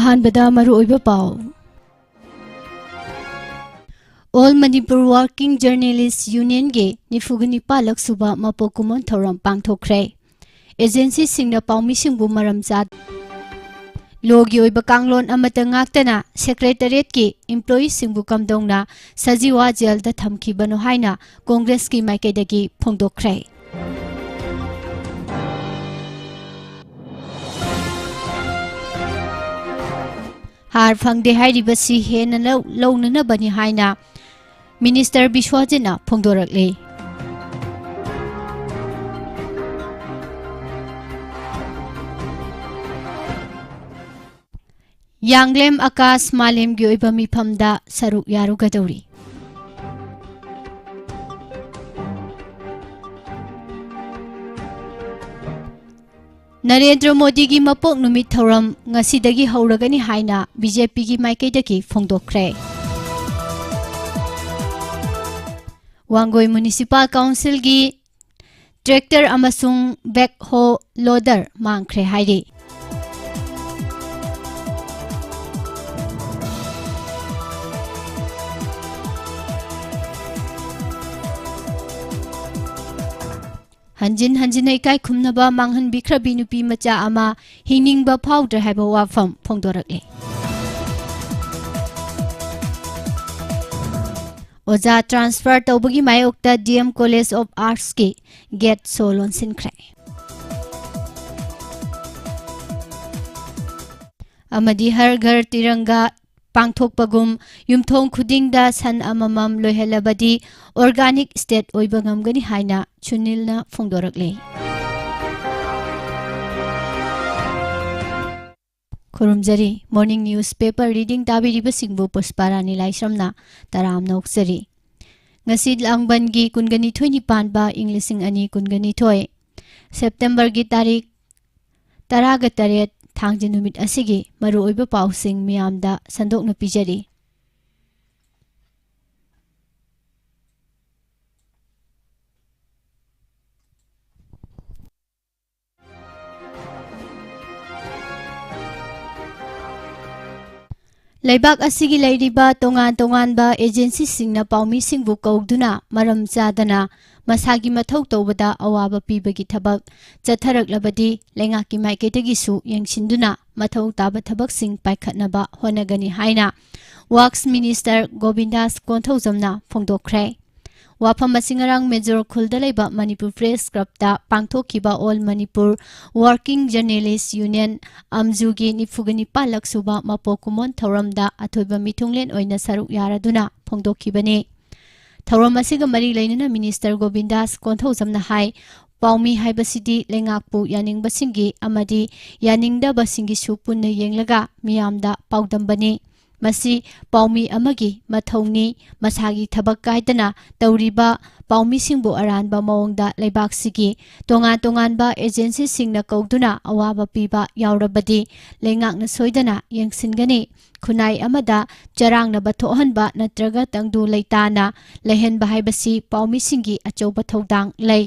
अहानबदा मरुओइबा पाव all Manipur working journalist union गे निफुगनि पालक सुबा मपोकुमन थौरम पांगथोखरे एजेंसी सिंगना पाउमी सिंगबु मरम चाद लोगी ओइबा कांगलोन अमता ngaktana सेक्रेटरीट की एम्प्लॉई सिंगबु कमदोंगना सजीवा जेल दा थमखिबनो हाइना कांग्रेस की माइकेदगी फोंदोखरे हार फंगदे हाइरिबसी हेना लौनना बनि हाइना मिनिस्टर बिश्वजितना फोंदोरकले यांगलेम आकाश मालेम गी ओइबा मिफमदा सरुक यारुगदौरी नरेंद्र मोदी की मपोक नुमित थौरम ngasiदगी हौरगनी हाइना बीजेपी की माइकेदगी फोंदोखरे वांगोई म्युनिसिपल काउंसिल की ट्रैक्टर अमसुंग बैकहो लोडर मांगखरे हाइरे हंजिन हंजिन इकाई खुमनबा मांगहन बिख्रबी नुपी मचा अमा हिंगनिंगबा फाउद्र हाइबा वाफम फोंदोरकले ओजा ट्रांसफर तौबगी मायोक्ता डीएम कॉलेज ऑफ आर्ट्स की गेट सोलोन सिनख्रे अमदी हर घर तिरंगा पांगथोकपगुम युमथोंग खुदिंगदा सन अममम लोहेलबदी ऑर्गेनिक स्टेट ओइबंगमगनी हाइना चुनिलना फोंदोरकले खुरुमजरी मॉर्निंग न्यूज़ पेपर रीडिंग ताबिरिबा सिंगबु पुष्पारानी लाइश्रमना तराम नौक्सरी ngasi langbangi kungani thoi ni panba inglising ani kungani thoi September gi tarik taraga taret thangji numit asigi maru oiba pausing miyamda sandokna pijari Laibak asigi lairiba tongan ba agency singna paumi singbu kaugduna maram chadana masagi mathau tawbada awaba pibagi thabak chatharaklabadi lengaki maiketagi su yengsinduna mathau taba thabak sing paikhatnaba honagani haina works minister Govindas Konthojamna phongdokhre wafam asingarang major khuldalaiba Manipur press club ta pangthokhiba all Manipur working journalist union amjugi nifugani palak suba mapokumon thoramda athoiba mithunglen oina saruk yaraduna phongdokhibani thoram asiga mari leinana minister Govindas Konthojamna hai paumi haibasidi lengakpu yaningbasingi amadi yaningdabasingi su punna yenglaga miyamda paudambani मसी पाउमी अमगी मथौनी मसागी थबक कायदना तौरीबा पाउमी सिंगबु अरानबा मओंगदा लेबाकसिगी तोंगान agency सिंगना कौदुना अवाबा पीबा यावरबदी लेंगाकना सोइदना यंगसिनगनी खुनाई अमदा चरांगना बथोहनबा नत्रगा तंगदु लेताना लेहनबा हाइबसी पाउमी सिंगी अचौबा थौदांग लै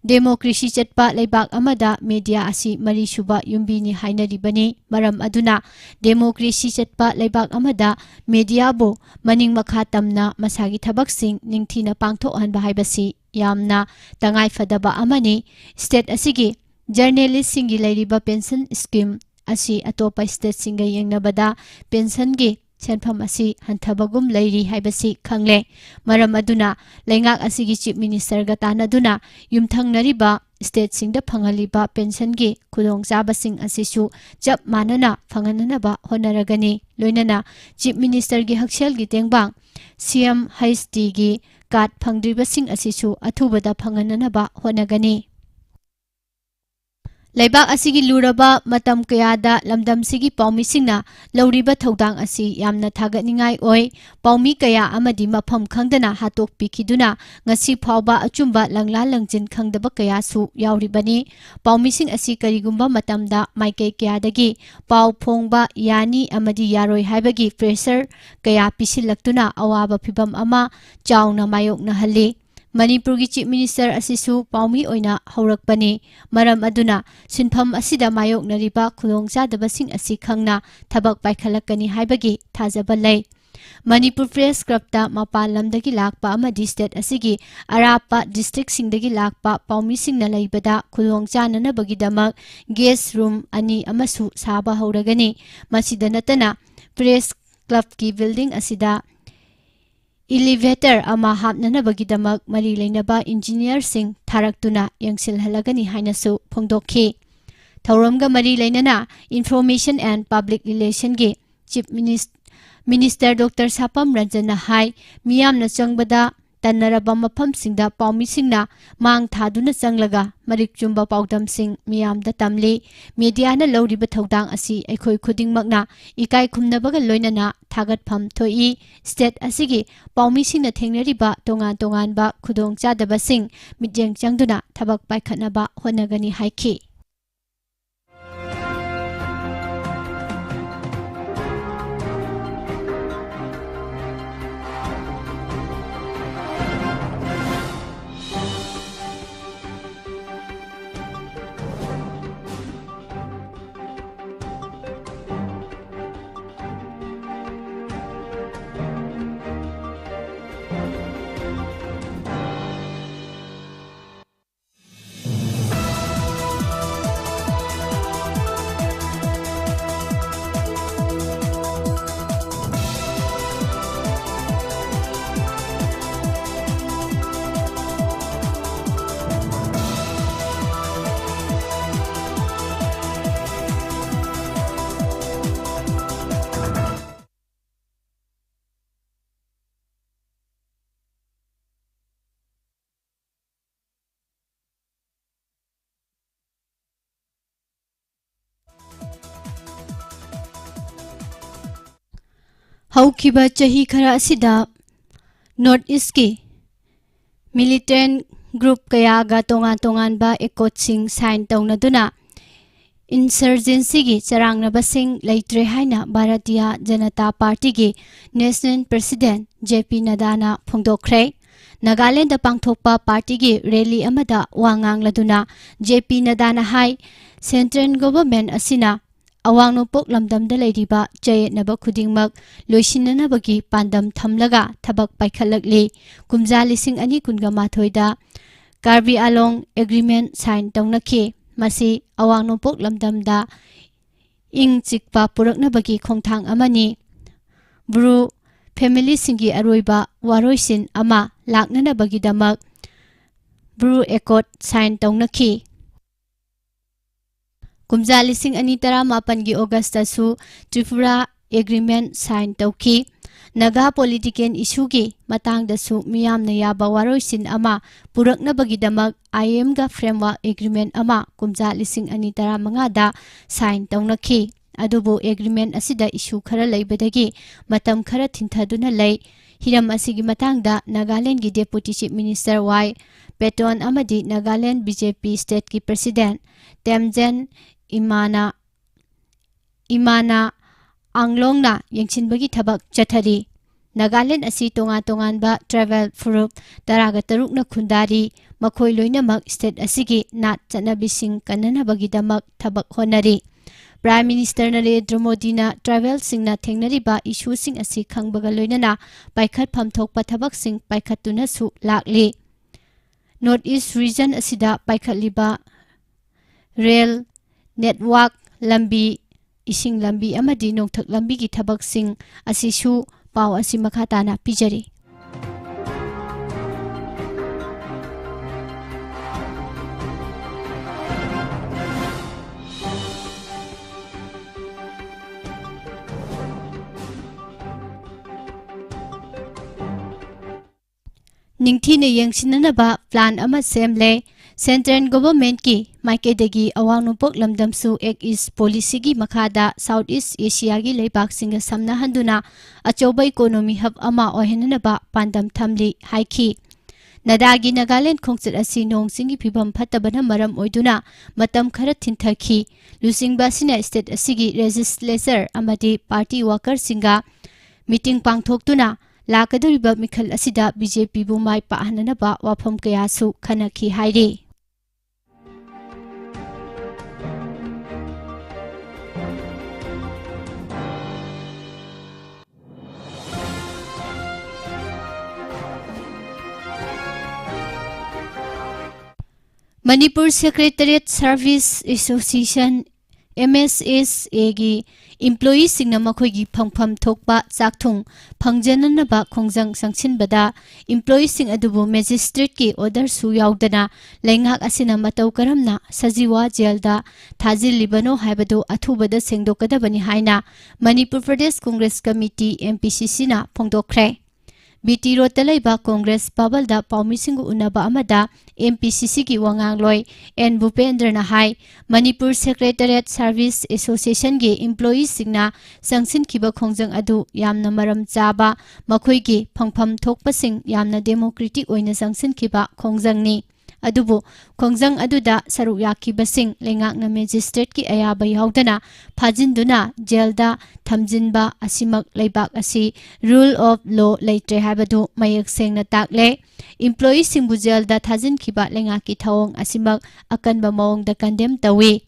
democracy चटपा लेबाक अमदा media असी मरी सुबा युम्बीनी हाइनरिबनी मरम अदुना democracy चटपा लेबाक अमदा media बो मनिंग मखा तमना मसागी थबकसिंग निंगथीना पांगथोहनबा हाइबसी यामना तंगाई फदबा अमनी स्टेट असिगी जर्नलिस्ट सिंगी लेरिबा पेंशन स्कीम असी अतोपा स्टेट सिंगा यंगनबदा पेंशन गे सेनफम असी हंथबगुम लैरी हाइबसी खंगले मरम अदुना लेंगाक असिगी चीफ मिनिस्टर गा तानादुना युमथंगनरिबा स्टेट सिंगदा फंगलिबा पेंशन गे खुदोंग चाबसिंग असिसु चप मानना फंगननबा होनरगनी लोइनना चीफ मिनिस्टर गी हक्सेल गी तेंगबांग सीएम हाइस्टी गी कार्ड फंगद्रिबसिंग असिसु अथुबदा फंगननबा होनगनी लेबाक असिगी लुरबा मतम कयादा लमदम सिगी पाउमी सिंगना लौरिबा थौदांग असि यामना थागतनिंगाई ओय पाउमी कया अमदि मफम खंगदना हातोक पिखिदुना ngasi फावबा अचुंबा लंगला लंजिन खंगदबा कया सु यावरिबनी पाउमी सिंग असि करिगुंबा मतमदा माइके कयादगी पाव फोंगबा यानी अमदि यारोय हाइबगी प्रेशर कया पिसिलक्तुना अवाबा फिबम अमा चाउना मायोकना हल्ली Manipur gi Chief Minister asisu paumi oina haurakpani maram aduna sinpham asida mayoknariba khudongchadabasing asi khangna thabak paikhalakani haibagi thajaba lei. Manipur Press Club ta mapal lamdagi lakpa amadi state asigi arapa district singdagi lakpa paumi singna laibada khudongchananabagi guest room ani amasu saba hauragani. Masida natana Press Club ki building asida elevator ama hapnanabagi mari leinaba engineer sing tharaktuna yangsilhalagani hainasu phongdokhi. Thauramga mari leinana Information and Public Relation gi Chief Minister Dr. Sapam Ranjana hai miyamna changbada tanaraba mafam singda paumi singna mang thaduna changlaga marik chumba paudam sing miyamda tamli media na loriba thodang asi aikhoi khudingmakna ikai khumnabaga loinana thagat pham thoi state asigi paumi singna thengnariba tongan ba khudong chadaba sing mitjeng changduna thabak paikhatnaba honagani haiki. Haukiba chahi khara asida North East ki militant group kaya ga tongan ba ekot sing sign tawnaduna insurgency gi charangnaba sing leitre haina Bharatiya Janata Party gi National President JP Nadda na phongdokkhre. Nagaland da pangthokpa party gi rally amada wangang laduna JP Nadda na hai central government asina awang nopok lamdamda leiriba chayetnaba khudingmak loisinanabagi pandam thamlaga thabak paikhalakli kumja lising ani kunga mathoida Karbi Along agreement sign tawnakhi. Masi awang nopok lamdamda ing chikpa puraknabagi khongthang amani Bru family singi aroiba waroisin ama laknanabagi damak Bru Accord sign tawnakhi. Kumja lising ani tara mapangi Augusta su Tripura agreement sign tawki. Naga political issue gi matang da su miyamna yaba waroisin ama puraknabagi damak IM ga framework agreement ama kumja lising ani tara mangada sign tawnakhi. Adubu agreement asida issue khara leibadagi matam khara thintaduna lei. Hiram asigi matangda Nagaland gi Deputy Chief Minister Y Peton amadi Nagaland BJP State ki President Temjen Imana Anglongna yengchinbagi thabak chathari. Nagaland asi tongan ba travel furup taraga tarukna khundari makhoi loinamak state asigi nat chanabising kananabagi damak thabak honari. Prime Minister Narendra Modi na travel singna thengnari ba issue sing asi khangbaga loinana paikhat phamthokpa thabak sing paikhatuna su lakli. North East region asida paikhatliba rail network lambi ising lambi amadi nongthak lambi gi thabak sing asisu paw asi makhatana pijari. Ningthina yengsinanaba plan ama semle Central Government ki Maikedagi awang nopok lamdam su Act East policy gi makhada South East Asia gi leibak singa samna handuna achoba economy hub ama ohenanaba pandam thamli haiki. Nadagi Nagaland khongchat asi nong singi phibam phatabana maram oiduna matam khara thinthakhi. Lusingba sina state asigi legislature amadi party worker singa meeting pangthoktuna ꯂꯥꯛꯀꯗꯧꯔꯤꯕ ꯃꯤꯈꯜ ꯑꯁꯤꯗ ꯕꯤꯖꯦꯄꯤꯕꯨ ꯃꯥꯏ ꯄꯥꯛꯍꯟꯅꯕ ꯋꯥꯐꯝ ꯀꯌꯥꯁꯨ ꯈꯟꯅꯈꯤ ꯍꯥꯏꯔꯤ꯫ Manipur secretariat service association MSSAꯒꯤ ꯏꯝꯄ꯭ꯂꯣꯌꯤꯁꯤꯡꯅ ꯃꯈꯣꯏꯒꯤ ꯐꯪꯐꯝ ꯊꯣꯛꯄ ꯆꯥꯛꯊꯨꯡ ꯐꯪꯖꯅꯅꯕ ꯈꯣꯡꯖꯪ ꯆꯪꯁꯤꯟꯕꯗ ꯏꯝꯄ꯭ꯂꯣꯌꯤꯁꯤꯡ ꯑꯗꯨꯕꯨ ꯃꯦꯖꯤꯁꯇ꯭ꯔꯦꯠꯀꯤ ꯑꯣꯔꯗꯔꯁꯨ ꯌꯥꯎꯗꯅ ꯂꯩꯉꯥꯛ ꯑꯁꯤꯅ ꯃꯇꯧ ꯀꯔꯝꯅ ꯁꯖꯤꯋꯥ ꯖꯦꯜꯗ ꯊꯥꯖꯤꯜꯂꯤꯕꯅꯣ ꯍꯥꯏꯕꯗꯨ ꯑꯊꯨꯕꯗ ꯁꯦꯡꯗꯣꯛꯀꯗꯕꯅꯤ ꯍꯥꯏꯅ ꯃꯅꯤꯄꯨꯔ ꯄ꯭ꯔꯗꯦꯁ ꯀꯣꯡꯒ꯭ꯔꯦꯁ ꯀꯃꯤꯇꯤ MPCCꯅ ꯐꯣꯡꯗꯣꯛꯈ꯭ꯔꯦ꯫ BT ꯔꯣꯗꯇ ꯂꯩꯕ ꯀꯣꯡꯒ꯭ꯔꯦꯁ ꯚꯕꯜꯗ ꯄꯥꯎꯃꯤꯁꯤꯡꯒ ꯎꯅꯕ ꯑꯃꯗ MPCCꯒꯤ ꯋꯥꯉꯥꯡꯂꯣꯏ N. ꯚꯨꯄꯦꯟꯗ꯭ꯔꯅ ꯍꯥꯏ ꯃꯅꯤꯄꯨꯔ ꯁꯦꯀ꯭ꯔꯦꯇꯔꯤꯌꯦꯠ ꯁꯔꯚꯤꯁ ꯑꯦꯁꯣꯁꯤꯌꯦꯁꯟꯒꯤ ꯏꯝꯄ꯭ꯂꯣꯌꯤꯁꯤꯡꯅ ꯆꯪꯁꯤꯟꯈꯤꯕ ꯈꯣꯡꯖꯪ ꯑꯗꯨ ꯌꯥꯝꯅ ꯃꯔꯝ ꯆꯥꯕ ꯃꯈꯣꯏꯒꯤ ꯐꯪꯐꯝ ꯊꯣꯛꯄꯁꯤꯡ ꯌꯥꯝꯅ ꯗꯦꯃꯣꯀ꯭ꯔꯦꯇꯤꯛ ꯑꯣꯏꯅ ꯆꯪꯁꯤꯟꯈꯤꯕ ꯈꯣꯡꯖꯪꯅꯤ꯫ ꯑꯗꯨꯕꯨ ꯈꯣꯡꯖꯪ ꯑꯗꯨꯗ ꯁꯔꯨꯛ ꯌꯥꯈꯤꯕꯁꯤꯡ ꯂꯩꯉꯥꯛꯅ ꯃꯦꯖꯤꯁꯇ꯭ꯔꯦꯠꯀꯤ ꯑꯌꯥꯕ ꯌꯥꯎꯗꯅ ꯐꯥꯖꯤꯟꯗꯨꯅ ꯖꯦꯜꯗ ꯊꯝꯖꯤꯟꯕ ꯑꯁꯤꯃꯛ ꯂꯩꯕꯥꯛ ꯑꯁꯤ ꯔꯨꯜ ꯑꯣꯐ ꯂꯣ ꯂꯩꯇ꯭ꯔꯦ ꯍꯥꯏꯕꯗꯨ ꯃꯌꯦꯛ ꯁꯦꯡꯅ ꯇꯥꯛꯂꯦ꯫ ꯏꯝꯄ꯭ꯂꯣꯌꯤꯁꯤꯡꯕꯨ ꯖꯦꯜꯗ ꯊꯥꯖꯤꯟꯈꯤꯕ ꯂꯩꯉꯥꯛꯀꯤ ꯊꯧꯑꯣꯡ ꯑꯁꯤꯃꯛ ꯑꯀꯟꯕ ꯃꯑꯣꯡꯗ ꯀꯟꯗꯦꯝ ꯇꯧꯏ꯫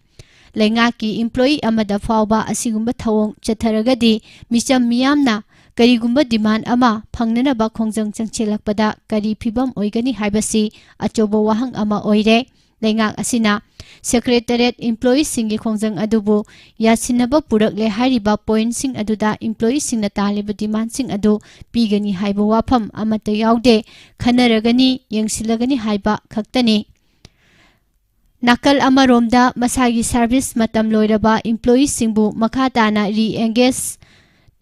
ꯂꯩꯉꯥꯛꯀꯤ ꯏꯝꯄ꯭ꯂꯣꯌꯤ ꯑꯃꯗ ꯐꯥꯎꯕ ꯑꯁꯤꯒꯨꯝꯕ ꯊꯧꯑꯣꯡ ꯆꯠꯊꯔꯒꯗꯤ ꯃꯤꯆꯝ ꯃꯤꯌꯥꯝꯅ ꯀꯔꯤꯒꯨꯝꯕ ꯗꯤꯃꯥꯟ ꯑꯃ ꯐꯪꯅꯅꯕ ꯈꯣꯡꯖꯪ ꯆꯪꯁꯤꯜꯂꯛꯄꯗ ꯀꯔꯤ ꯐꯤꯚꯝ ꯑꯣꯏꯒꯅꯤ ꯍꯥꯏꯕꯁꯤ ꯑꯆꯧꯕ ꯋꯥꯍꯪ ꯑꯃ ꯑꯣꯏꯔꯦ꯫ ꯂꯩꯉꯥꯛ ꯑꯁꯤꯅ ꯁꯦꯀ꯭ꯔꯦꯇꯔꯤꯌꯦꯠ ꯏꯝꯄ꯭ꯂꯣꯌꯤꯁꯤꯡꯒꯤ ꯈꯣꯡꯖꯪ ꯑꯗꯨꯕꯨ ꯌꯥꯁꯤꯟꯅꯕ ꯄꯨꯔꯛꯂꯦ ꯍꯥꯏꯔꯤꯕ ꯄꯣꯏꯟꯠꯁꯤꯡ ꯑꯗꯨꯗ ꯏꯝꯄ꯭ꯂꯣꯌꯤꯁꯤꯡꯅ ꯇꯥꯜꯂꯤꯕ ꯗꯤꯃꯥꯟꯁꯤꯡ ꯑꯗꯨ ꯄꯤꯒꯅꯤ ꯍꯥꯏꯕ ꯋꯥꯐꯝ ꯑꯃꯠꯇ ꯌꯥꯎꯗꯦ꯫ ꯈꯟꯅꯔꯒꯅꯤ ꯌꯦꯡꯁꯤꯜꯂꯒꯅꯤ ꯍꯥꯏꯕ ꯈꯛꯇꯅꯤ꯫ ꯅꯥꯀꯜ ꯑꯃꯔꯣꯝꯗ ꯃꯁꯥꯒꯤ ꯁꯔꯚꯤꯁ ꯃꯇꯝ ꯂꯣꯏꯔꯕ ꯏꯝꯄ꯭ꯂꯣꯌꯤꯁꯤꯡꯕꯨ ꯃꯈꯥ ꯇꯥꯅ ꯔꯤꯑꯦꯡꯒꯦꯖ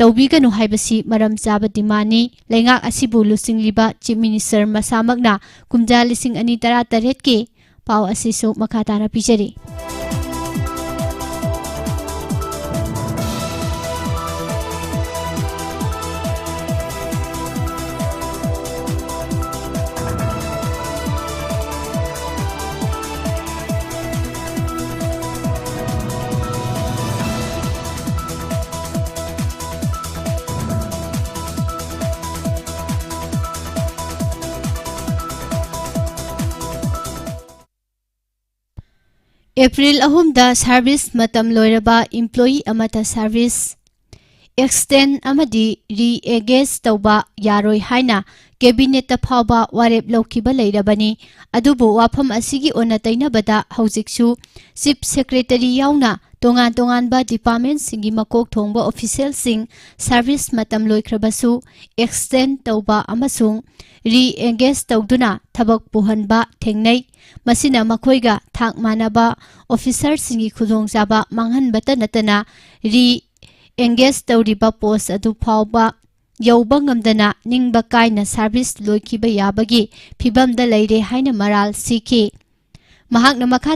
ꯇꯧꯕꯤꯒꯅꯨ ꯍꯥꯏꯕꯁꯤ ꯃꯔꯝ ꯆꯥꯕ ꯗꯤꯃꯥꯟꯅꯤ꯫ ꯂꯩꯉꯥꯛ ꯑꯁꯤꯕꯨ ꯂꯨꯆꯤꯡꯂꯤꯕ ꯆꯤꯐ ꯃꯤꯅꯤꯁꯇꯔ ꯃꯁꯥꯃꯛꯅ ꯀꯨꯝꯖꯥ 2018ꯀꯤ ꯄꯥꯎ ꯑꯁꯤꯁꯨ ꯃꯈꯥ ꯇꯥꯅ ꯄꯤꯖꯔꯤ꯫ April 3दा ꯁꯔꯚꯤꯁ ꯃꯇꯝ ꯂꯣꯏꯔꯕ ꯏꯝꯄ꯭ꯂꯣꯌꯤ ꯑꯃꯠꯇ ꯁꯔꯚꯤꯁ ꯑꯦꯛꯁꯇꯦꯟ ꯑꯃꯗꯤ ꯔꯤꯑꯦꯡꯒꯦꯖ ꯇꯧꯕ ꯌꯥꯔꯣꯏ ꯍꯥꯏꯅ ꯀꯦꯕꯤꯅꯦꯠꯇ ꯐꯥꯎꯕ ꯋꯥꯔꯦꯞ ꯂꯧꯈꯤꯕ ꯂꯩꯔꯕꯅꯤ꯫ ꯑꯗꯨꯕꯨ ꯋꯥꯐꯝ ꯑꯁꯤꯒꯤ ꯑꯣꯟꯅ ꯇꯩꯅꯕꯗ ꯍꯧꯖꯤꯛꯁꯨ ꯆꯤꯐ ꯁꯦꯀ꯭ꯔꯦꯇꯔꯤ ꯌꯥꯎꯅ ꯇꯣꯉꯥꯟ ꯇꯣꯉꯥꯟꯕ ꯗꯤꯄꯥꯔꯠꯃꯦꯟꯠꯁꯤꯡꯒꯤ ꯃꯀꯣꯛ ꯊꯣꯡꯕ ꯑꯣꯐꯤꯁꯤꯌꯦꯜꯁꯤꯡ ꯁꯔꯚꯤꯁ ꯃꯇꯝ ꯂꯣꯏꯈ꯭ꯔꯕꯁꯨ ꯑꯦꯛꯁꯇꯦꯟ ꯇꯧꯕ ꯑꯃꯁꯨꯡ ꯔꯤꯑꯦꯡꯒꯦꯖ ꯇꯧꯗꯨꯅ ꯊꯕꯛ ꯄꯨꯍꯟꯕ ꯊꯦꯡꯅꯩ꯫ ꯃꯁꯤꯅ ꯃꯈꯣꯏꯒ ꯊꯥꯛ ꯃꯥꯟꯅꯕ ꯑꯣꯐꯤꯁꯔꯁꯤꯡꯒꯤ ꯈꯨꯗꯣꯡꯆꯥꯕ ꯃꯥꯡꯍꯟꯕꯇ ꯅꯠꯇꯅ ꯔꯤꯑꯦꯡꯒꯦꯖ ꯇꯧꯔꯤꯕ ꯄꯣꯁꯠ ꯑꯗꯨ ꯐꯥꯎꯕ ꯌꯧꯕ ꯉꯝꯗꯅ ꯅꯤꯡꯕ ꯀꯥꯏꯅ ꯁꯔꯚꯤꯁ ꯂꯣꯏꯈꯤꯕ ꯌꯥꯕꯒꯤ ꯐꯤꯚꯝꯗ ꯂꯩꯔꯦ ꯍꯥꯏꯅ ꯃꯔꯥꯜ ꯁꯤꯈꯤ꯫ ꯃꯍꯥꯛꯅ ꯃꯈꯥ